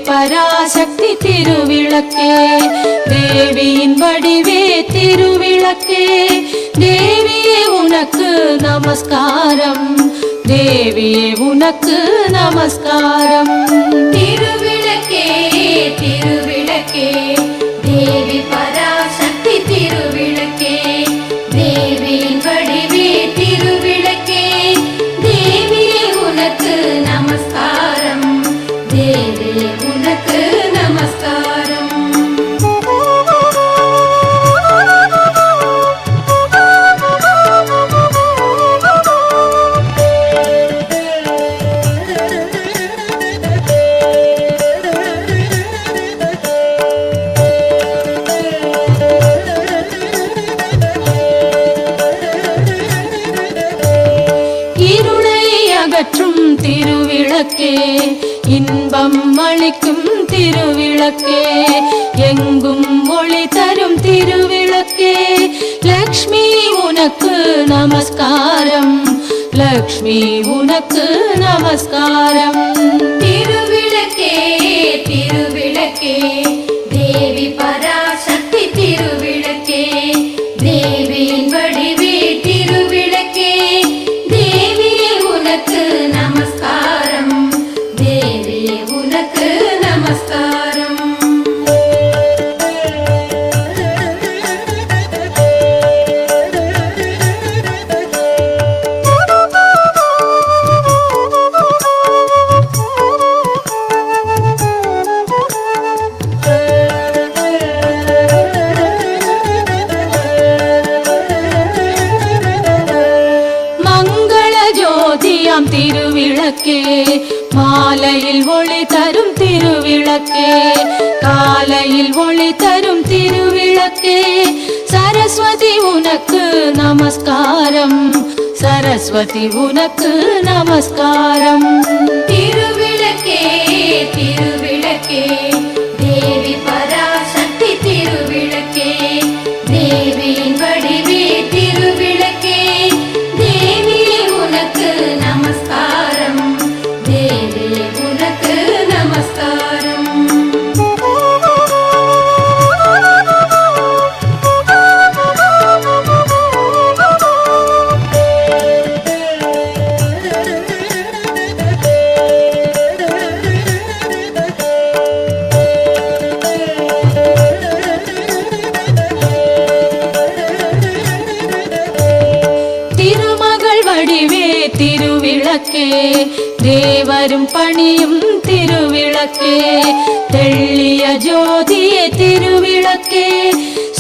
பராசக்தி திருவிளக்கே, தேவியின் வடிவே திருவிளக்கே, தேவியே உனக்கு நமஸ்காரம், தேவியே உனக்கு நமஸ்காரம். திருவிளக்கே திருவிளக்கே தேவி பராசக்தி திருவிளக்கே, தேவியின் வடிவே திருவிளக்கே, தேவியே உனக்கு நமஸ்காரம், தேவியே உனக்கு நமஸ்காரம். அகற்றும் திருவிளக்கே, இன்பம் அளிக்கும் திருவிளக்கே, எங்கும் ஒளி தரும் திருவிளக்கே, லக்ஷ்மி உனக்கு நமஸ்காரம், லக்ஷ்மி உனக்கு நமஸ்காரம். திருவிளக்கே திருவிளக்கே தேவி பராசக்தி திருவிளக்கே, தேவியின் வடிவே திருவிளக்கே, தேவியே உனக்கு நமஸ்காரம், தேவியே உனக்கு நமஸ்காரம். திருவிளக்கே, மாலையில் ஒளி தரும் திருவிளக்கே, காலையில் ஒளி தரும் திருவிளக்கே, சரஸ்வதி உனக்கு நமஸ்காரம், சரஸ்வதி உனக்கு நமஸ்காரம். திருவிளக்கே திருவிளக்கே தேவி பராசக்தி திருவிளக்கே, தேவியின் வடிவே திருவிளக்கே, தேவியே உனக்கு நமஸ்காரம், தேவியே உனக்கு நமஸ்காரம். திருவிளக்கே, தேவரும் பணியும் திருவிளக்கே, தெள்ளிய ஜோதியே திருவிளக்கே,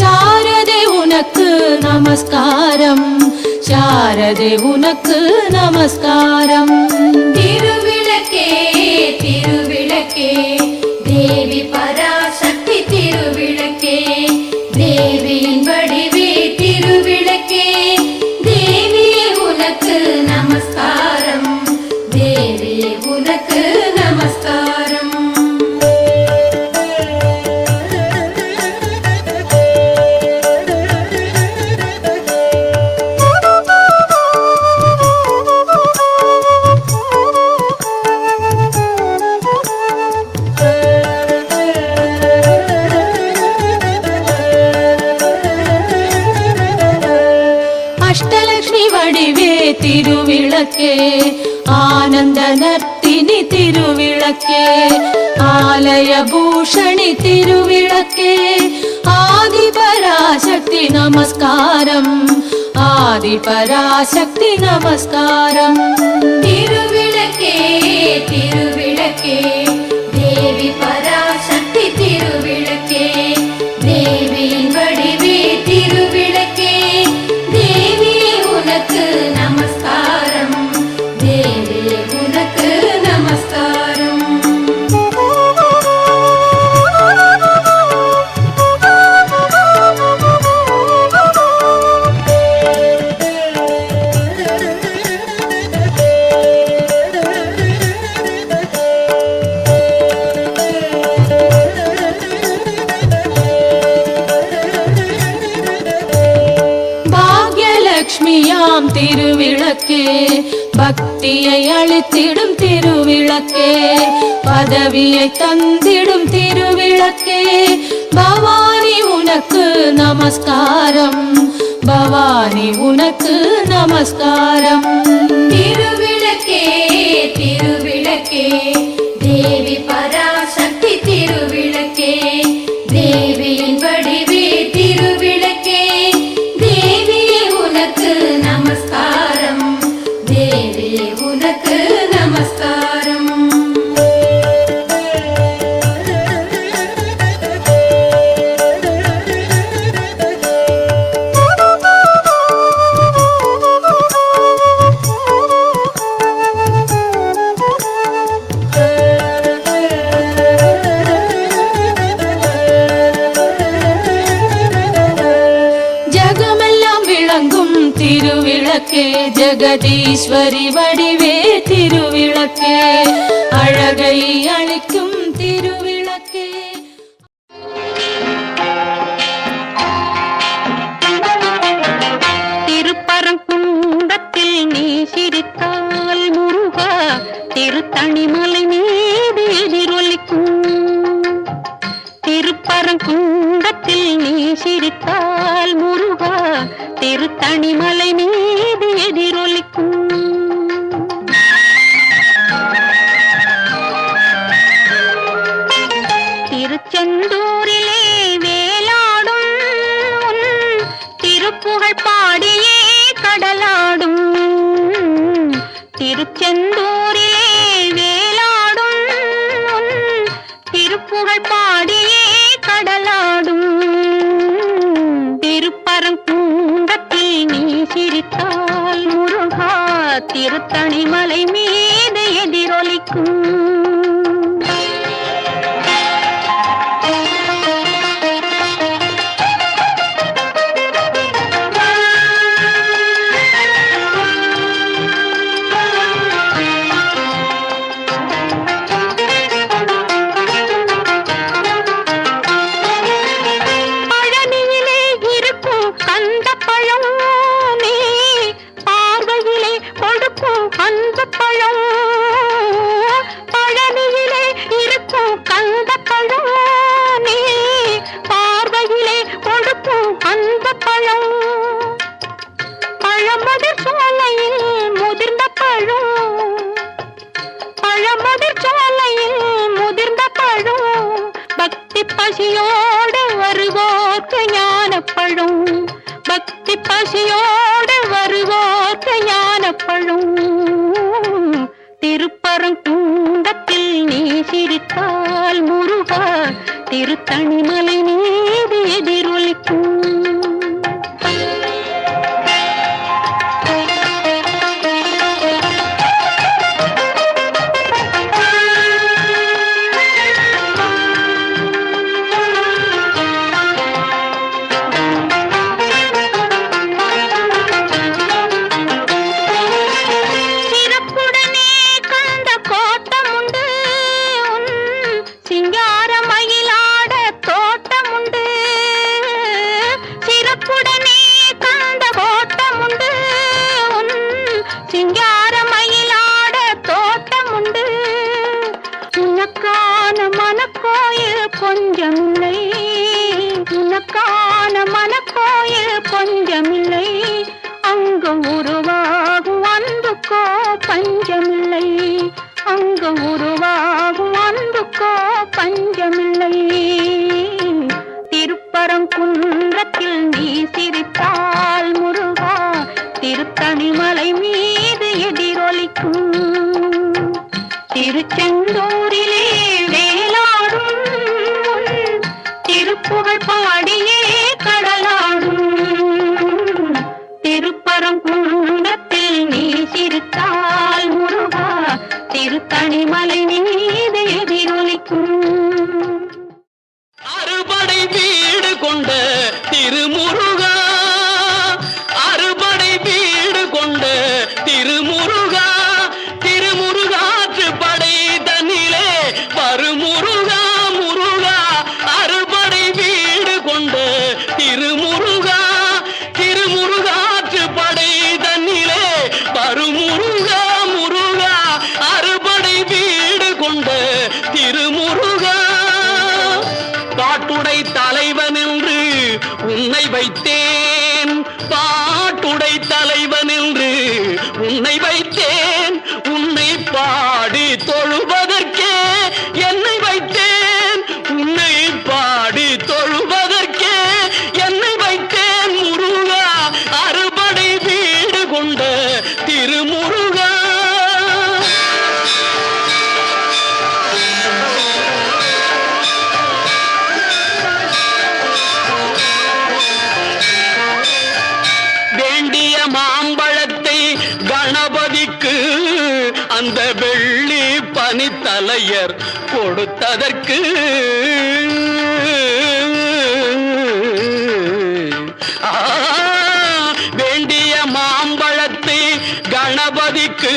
சாரதே உனக்கு நமஸ்காரம், சாரதே உனக்கு நமஸ்காரம். திருவிளக்கே திருவிளக்கே தேவி பராசக்தி திருவிளக்கே, தேவியின் வடிவே திருவிளக்கே, தேவியே உனக்கு நமஸ்காரம், தேவியே உனக்கு நமஸ்காரம். அஷ்டலக்ஷ்மி வடிவே திருவிளக்கே, ஆனந்த நர்த்தினி திருவிளக்கே, ஆலய பூஷணி திருவிளக்கே, ஆதி பராசக்தி நமஸ்காரம், ஆதி பராசக்தி நமஸ்காரம். திருவிளக்கே திருவிளக்கே தேவி பராசக்தி திருவிளக்கே, தேவியின் வடிவே திருவிளக்கே, தேவியே உனக்கு நமஸ்காரம், தேவியே உனக்கு நமஸ்காரம். ஒளியாம் திருவிளக்கே, பக்தியை அளித்திடும் திருவிளக்கே, பதவியை தந்திடும் திருவிளக்கே, பவானி உனக்கு நமஸ்காரம், பவானி உனக்கு நமஸ்காரம். திருவிளக்கே திருவிளக்கே தேவி பராசக்தி திருவிளக்கே, தேவியின் வடிவே திருவிளக்கே, தேவியே உனக்கு நமஸ்காரம், தேவியே உனக்கு நமஸ்காரம். திருவிளக்கே, ஜெகதீஸ்வரி வடிவே திருவிளக்கே, அழகை அளிக்கும் திருவிளக்கே. திருப்பரங்குன்றத்தில் நீ சிரித்தால் முருகா, திருத்தணிமலை மீது எதிரொலிக்கும். திருப்பரங்குன்றத்தில் நீ சிரித்தால் முருகா, திருத்தணிமலை மீது எதிரொலிக்கும். திருச்செந்தூரிலே வேலாடும் உன் திருப்புகழ் பாடியே கடலாடும். திருச்செந்தூரிலே வேலாடும் உன் திருப்புகழ் பாடியே கடலாடும். திருப்பரங்குன்றத்தில் நீ சிரித்தால் முருகா, திருத்தணிமலை மீது எதிரொலிக்கும். பசியோடு வருவோர்க்கு ஞானப்பழும், பக்தி பசியோடு வருவோர்க்கு ஞானப்பழும். திருப்பரங்குன்றத்தில் நீ சிரித்தால் முருகா, திருத்தணிமலை மீது எதிரொலிக்கும். கொஞ்சமில்லை உனக்கான மனக்கோயில் கொஞ்சமில்லை, அங்கு உருவாகும் அன்புக்கோ பஞ்சமில்லை, அங்கு உருவாகும் அன்புக்கோ பஞ்சமில்லை. திருப்பரங்குன்றத்தில் நீ சிரித்தால் முருகா, திருத்தணிமலை மீது எதிரொலிக்கும். திருச்செந்தூரிலே வேலாடும் திருப்புகழ் பாடியே கடலாடும். திருப்பரங்குன்றத்தில் நீ சிரித்தால் முருகா, திருத்தணிமலை மீது எதிரொலிக்கும். அறுபடை வீடு கொண்ட திருமுருகா, அறுபடை வீடு கொண்ட திருமுருகா, திருமுருகாற்று படை தன்னிலே வைத்தேன் பாட்டுடை தலைவன் என்று உன்னை வைத்தேன் உன்னை பாடி தொழுவதற்கே என்னை வைத்தேன் உன்னை பாடி தொழுவதற்கே என்னை வைத்தேன் முருகா அறுபடை வீடு கொண்ட திருமுருகா. வேண்டிய மாம்பழத்தை கணபதிக்கு அந்த வெள்ளி பனித்தலையர் கொடுத்ததற்கு வேண்டிய மாம்பழத்தை கணபதிக்கு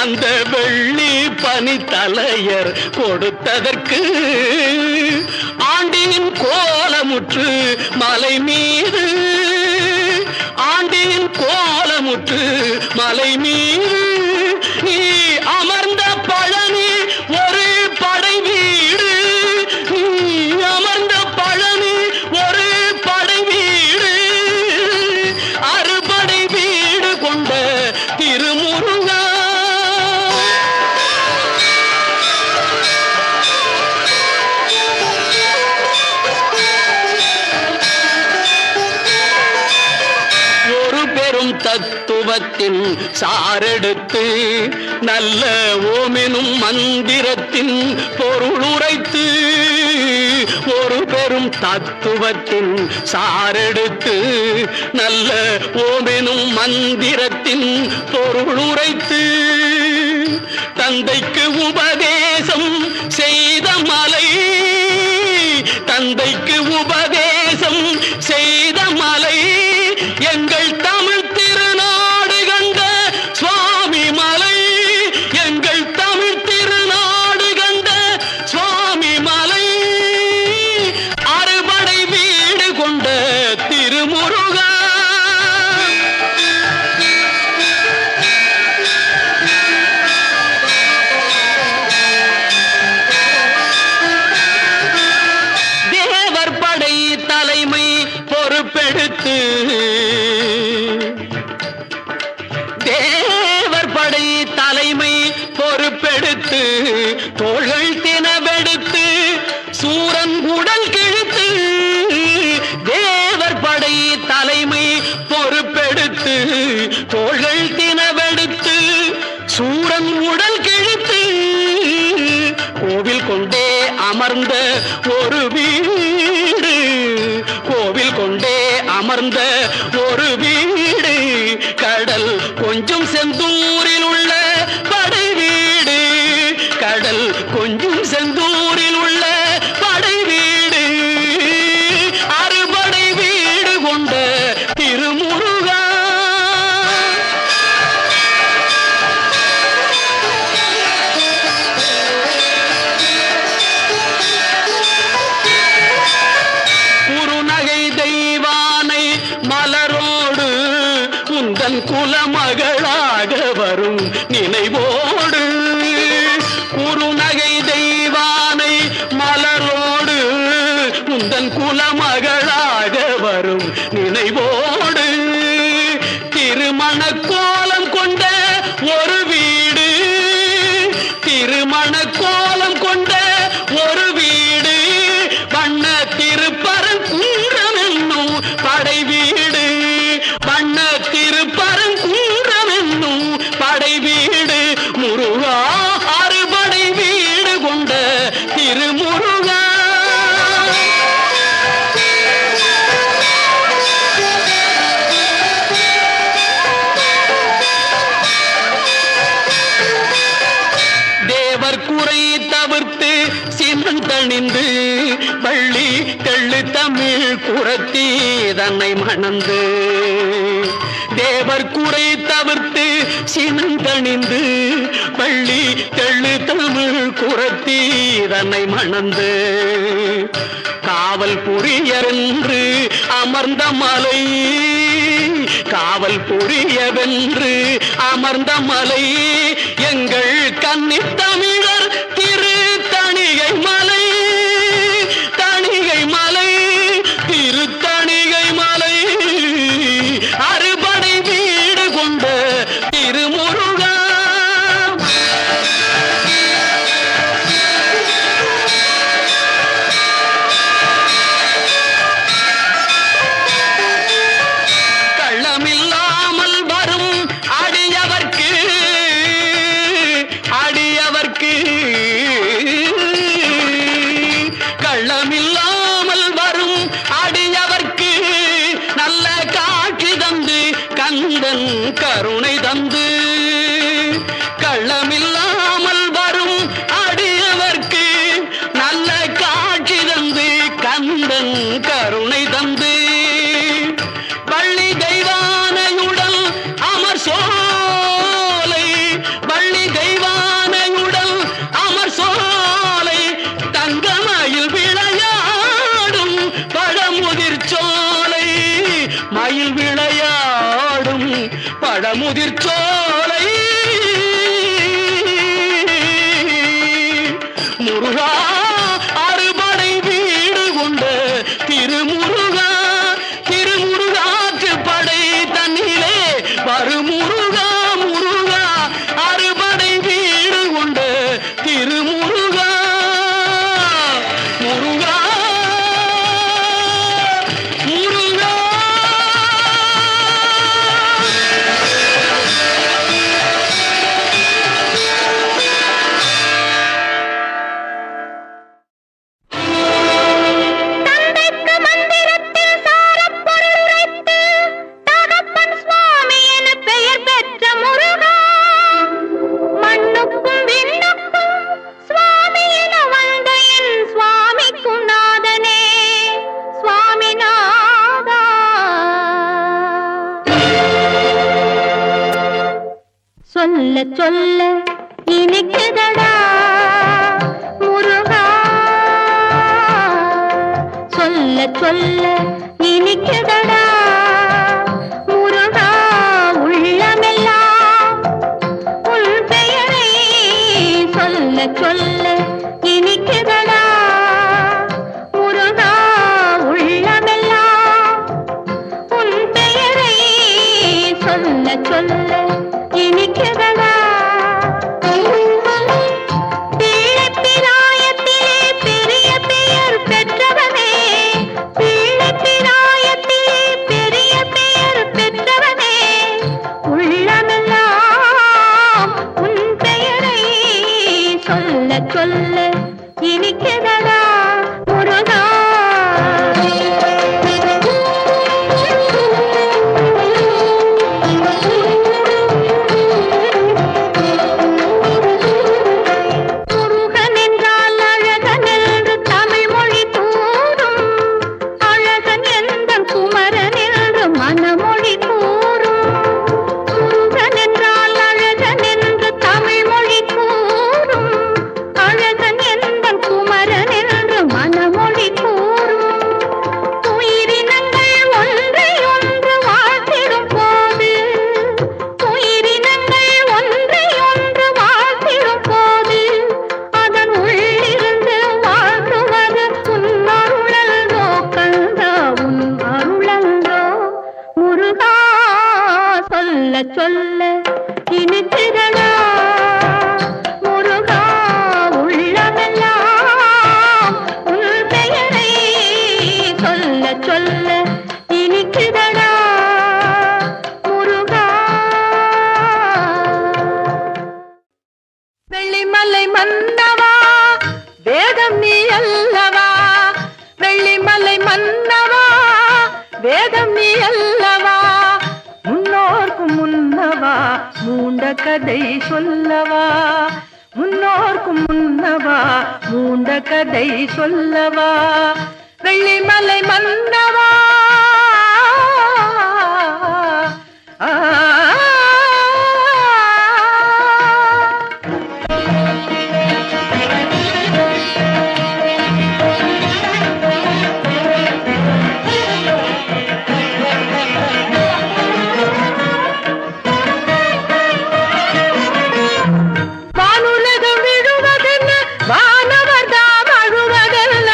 அந்த வெள்ளி பனித்தலையர் கொடுத்ததற்கு ஆண்டியின் கோலமுற்று மலை மீது ஆண்டியின் கோலமுற்று மலை மீது நீ அமர்ந்த பழனி ஒரு படை வீடு நீ அமர்ந்த பழனி ஒரு படை வீடு அறுபடை வீடு கொண்ட திருமுருகா. தத்துவத்தின் சாரெடுத்து நல்ல ஓமெனும் மந்திரத்தின் பொருள் உரைத்து ஒரு பெரும் தத்துவத்தின் சாரெடுத்து நல்ல ஓமெனும் மந்திரத்தின் பொருள் உரைத்து தந்தைக்கு உபதேசம் செய்த மலை தந்தைக்கு உபதேசம் செய்த மலை எங்கள் தமிழ் திருநாடு கண்ட சுவாமி மலை எங்கள் தமிழ் திருநாடு கண்ட சுவாமி மலை அறுபடை வீடு கொண்ட திருமுருகா. தேவர் படை தலைமை பொறுப்பெடுத்து தேவர் படை தலைமை பொறுப்பெடுத்து தோள்கள் தினவெடுத்து சூரன் உடல் கிழித்து தேவர் படை தலைமை பொறுப்பெடுத்து தோள்கள் தினவெடுத்து சூரன் உடல் கிழித்து கோவில் கொண்டே அமர்ந்த ஒரு வீடு கோவில் கொண்டே அமர்ந்த ஒரு வீடு கடல் கொஞ்சம் செந்தூரில் உள்ள படை வீடு கடல் கொஞ்சம் செந்தூரில் உள்ள படை வீடு அறுபடை வீடு கொண்ட திருமுருகா. குறுநகை தெய்வானை மலரோடு உந்தன் குலமகளாக வரும் நினைவோடு குறுநகை தெய்வானை மலரோடு உந்தன் குலமகளாக வரும் நினைவோடு திருமண கோலம் கொண்ட ஒரு வீடு திருமண கோலம் கொண்ட ஒரு வீடு வண்ண திருப்பரங்குன்றம் என்னும் படை வீடு வண்ண திருப்பரங்குன்றம் என்னும் படை வீடு முருகா அறுபடை வீடு கொண்ட திருமுருகா. தேவர் குறை தவிர்த்து சினந்தணிந்து பள்ளி தெள்ளு தமிழ் குரத்தி தன்னை மணந்து தேவர் குறை தவிர்த்து சினந்தணிந்து பள்ளி தெள்ளு தமிழ் குரத்தி தன்னை மணந்து காவல் புரியவென்று அமர்ந்த மலை காவல் புரியவென்று அமர்ந்த மலை எங்கள் கன்னித் தமிழர் திரு தணிகை மலை தணிகை மலை திரு தணிகை கந்தன் கருணை தந்து கள்ளமில்லாமல் வரும் அடியவர்க்கு நல்ல காட்சி தந்து கந்தன் கருணை தந்து வள்ளி தெய்வானையுடல் அமர் சோலை வள்ளி தெய்வானையுடல் அமர் சோலை தங்கமயில் விளையாடும் பழமுதிர் சோலை மயில் விளையாடும் பழமுதிர் சோலை முருகா அறுபடை வீடு கொண்ட திருமுருகா திருமுருகாற்று படை தன்னிலே வருமுருகா முருகா அறுபடை வீடு கொண்ட திருமுருகா முருகா முருகா தந்தைக்கு மந்திரத்தில் சாரப் பொருள் உரைத்து தகப்பன் சுவாமி என பெயர் பெற்ற முருகா, மண்ணுக்கும் விண்ணுக்கும் சுவாமி என வந்த என் சுவாமிக்கும் நாதனே சுவாமிநாதா. சொல்ல சொல்ல இனிக்குதடா முருகா, சொல்ல சொல்ல இனிக்குதடா முருகா, உள்ளமெல்லாம் உன் பெயரை சொல்ல சொல்ல இனிக்குதடா முருகா, உள்ளமெல்லாம் உன் பெயரை சொல்ல சொல்ல இனிக்குதடா. பிள்ளைப்பிராயத்திலே பெரிய பெயர் பெற்றவனே, பிள்ளைப்பிராயத்திலே பெரிய பெயர் பெற்றவனே, உள்ளமெல்லாம் உன் பெயரை சொல்ல சொல்ல இனிக்குதடா முருகா. முருகன் என்றால் அழகன் என்று தமிழ் மொழி கூறும், அழகன் எந்தன் குமரன் என்று மனமொழி கூறும். முருகன் என்றால் அழகன் என்று தமிழ் மொழி கூறும், அழகன் எந்தன் குமரன் என்று மனமொழி கூறும். உயிரினங்கள் ஒன்றை ஒன்று வாழ்த்திடும் போது, உயிரினங்கள் ஒன்றை ஒன்று வாழ்த்திடும் போது, அதன் உள்ளிருந்து வாழ்த்துவது உன் அருளன்றோ கந்தா, உன் அருளன்றோ முருகா. சொல்ல சொல்ல இனிக்குதடா முருகா, உள்ளமெல்லாம் உன் பெயரை சொல்ல சொல்ல இனிக்குதடா முருகா. வெள்ளிமலை மன்னவா வேதம் நீ அல்லவா, வெள்ளிமலை மன்னவா வேதம் நீ அல்லவா, முன்னோர்க்கும் முன்னவா மூண்ட கதை சொல்லவா, முன்னோர்க்கும் முன்னவா மூண்ட கதை சொல்லவா, வெள்ளிமலை மன்னவா. ஆ வானுலகம் விழுவதென்ன வானவர் தாம் அழுவதல்ல,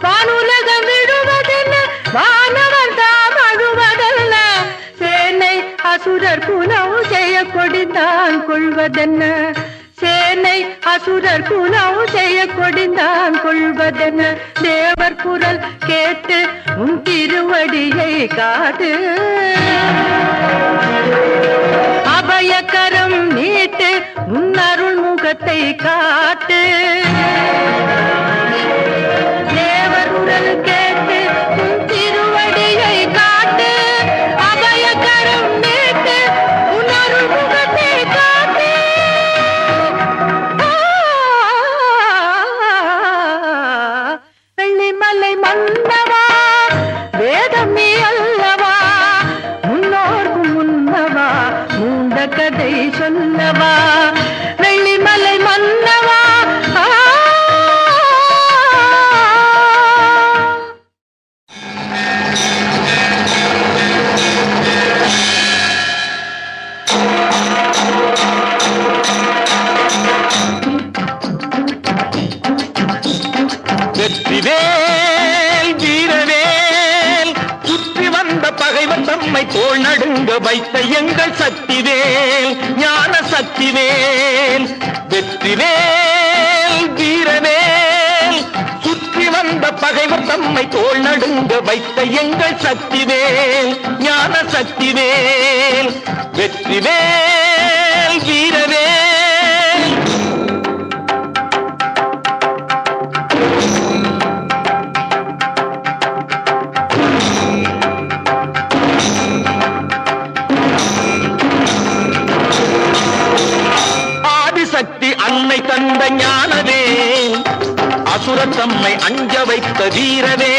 வானுலகம் விழுவதென்ன வானவர் தாம் அழுவதல்ல, சேனை அசுரர் குலம் ஜெய கொடிந்தான் கொள்வதென்ன, சேனை அசுரர் குலம் ஜெய கொடிந்தான் கொள்வதென்ன, தேவர் குரல் கேட்டு உன் திருவடியை காட்டு, அபயக்கரம் நீட்டு உன் அருள் முகத்தை காட்டு, தேவர் குரல் கேட்டு உன் திருவடியை காட்டு, அபயக்கரம் நீட்டு மன்னவா வெள்ளிமலை மன்னவா வெற்றிவேல் வீரவேல் சுற்றி வந்த பகைவர் தம்மை தோள் நடுங்க வைத்த எங்கள் சக்திவேல் ஞான சக்திவேல் வெற்றிவேல் வீரவேல் சுற்றி வந்த பகைவர் தம்மை தோள் நடுங்க வைத்த எங்கள் சக்திவேல் ஞான சக்திவேல் வெற்றிவேல் வீரவேல் சக்தி அன்னை தந்த ஞானவே அசுரத்தம்மை அஞ்ச வைத்த வீரவே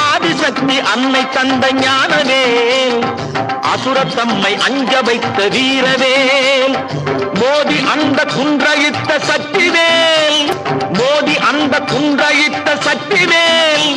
ஆதிசக்தி அன்னை தந்த ஞானவே அசுரத்தம்மை அஞ்ச வைத்த வீரவே மோதி அந்த குன்றையிட்ட சக்திவேல் மோதி அந்த குன்றையிட்ட சக்திவேல்